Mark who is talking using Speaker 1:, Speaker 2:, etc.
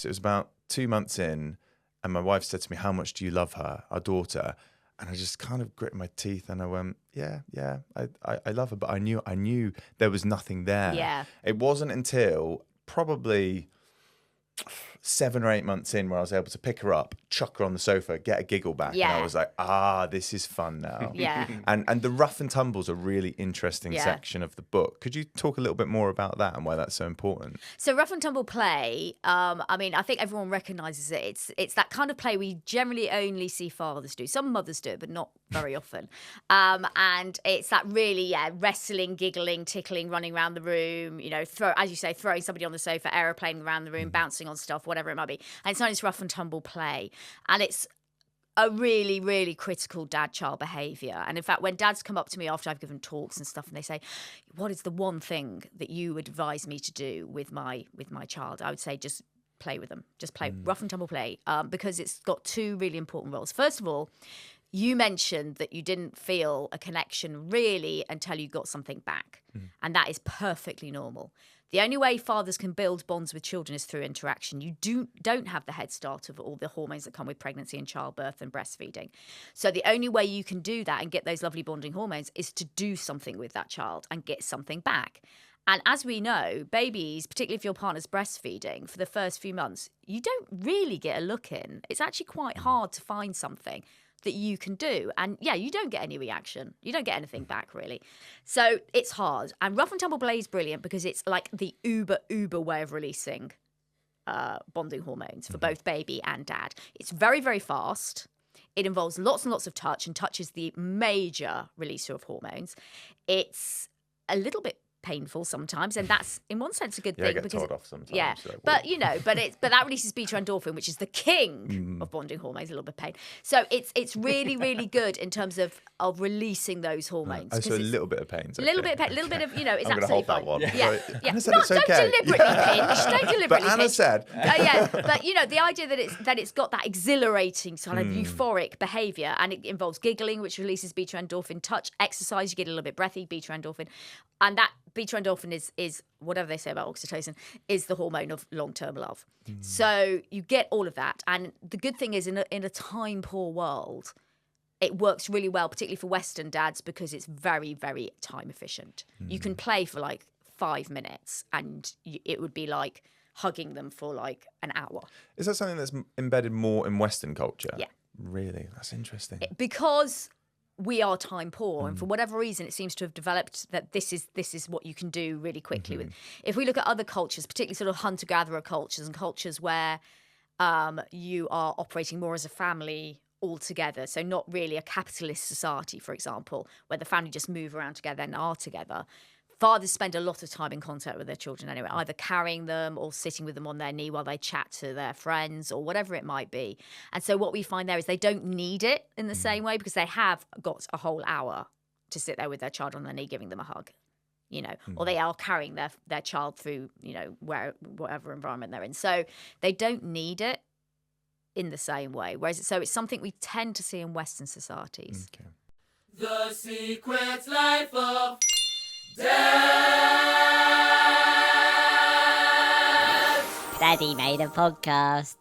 Speaker 1: So it was about 2 months in, and my wife said to me, "How much do you love her, our daughter?" And I just kind of grit my teeth and I went, yeah, I love her. But I knew there was nothing there.
Speaker 2: Yeah.
Speaker 1: It wasn't until probably 7 or 8 months in where I was able to pick her up, chuck her on the sofa, get a giggle back.
Speaker 2: Yeah.
Speaker 1: And I was like, this is fun now.
Speaker 2: Yeah.
Speaker 1: And the rough and tumble's a really interesting
Speaker 2: Yeah.
Speaker 1: section of the book. Could you talk a little bit more about that and why that's so important?
Speaker 2: So rough and tumble play, I mean, I think everyone recognises it. It's that kind of play we generally only see fathers do. Some mothers do it, but not very often. And it's that really, wrestling, giggling, tickling, running around the room, as you say, throwing somebody on the sofa, aeroplaning around the room, bouncing on stuff, whatever it might be. And it's known as rough and tumble play. And it's a really, really critical dad-child behaviour. And in fact, when dads come up to me after I've given talks and stuff and they say, what is the one thing that you would advise me to do with my child? I would say just play with them. Just play, rough and tumble play, because it's got two really important roles. First of all, you mentioned that you didn't feel a connection really until you got something back. And that is perfectly normal. The only way fathers can build bonds with children is through interaction. You don't have the head start of all the hormones that come with pregnancy and childbirth and breastfeeding. So the only way you can do that and get those lovely bonding hormones is to do something with that child and get something back. And as we know, babies, particularly if your partner's breastfeeding, for the first few months, you don't really get a look in. It's actually quite hard to find something that you can do. And you don't get any reaction. You don't get anything back, really. So it's hard. And rough and tumble play is brilliant because it's like the uber way of releasing bonding hormones for both baby and dad. It's very, very fast. It involves lots and lots of touch, and touch is the major releaser of hormones. It's a little bit painful sometimes, and that's in one sense a good thing.
Speaker 1: I get
Speaker 2: because
Speaker 1: told off sometimes.
Speaker 2: Yeah,
Speaker 1: so,
Speaker 2: but that releases beta endorphin, which is the king of bonding hormones. A little bit of pain. So it's really, really good in terms of releasing those hormones.
Speaker 1: So a little bit of pain.
Speaker 2: A little bit of pain, a little bit of it's
Speaker 1: I'm
Speaker 2: absolutely
Speaker 1: hold that
Speaker 2: fine.
Speaker 1: one.
Speaker 2: Yeah,
Speaker 1: Anna said it's okay.
Speaker 2: Don't deliberately pinch. Don't deliberately
Speaker 1: But Anna
Speaker 2: pinch.
Speaker 1: said.
Speaker 2: But the idea that it's got that exhilarating kind of euphoric behaviour, and it involves giggling, which releases beta endorphin. Touch, exercise, you get a little bit breathy, beta endorphin, and that beta endorphin is whatever they say about oxytocin, is the hormone of long-term love. So you get all of that, and the good thing is in a time-poor world, it works really well, particularly for Western dads, because it's very, very time efficient. You can play for like 5 minutes, and it would be like hugging them for like an hour.
Speaker 1: Is that something that's embedded more in Western culture?
Speaker 2: Yeah.
Speaker 1: Really? That's interesting.
Speaker 2: Because we are time poor, and for whatever reason, it seems to have developed that this is what you can do really quickly. With. If we look at other cultures, particularly sort of hunter-gatherer cultures and cultures where you are operating more as a family altogether, so not really a capitalist society, for example, where the family just move around together and are together. Fathers spend a lot of time in contact with their children anyway, either carrying them or sitting with them on their knee while they chat to their friends or whatever it might be. And so what we find there is they don't need it in the same way because they have got a whole hour to sit there with their child on their knee giving them a hug, or they are carrying their child through, whatever environment they're in. So they don't need it in the same way. So it's something we tend to see in Western societies.
Speaker 1: Okay.
Speaker 3: The Secret Life of
Speaker 4: Daddy made a podcast.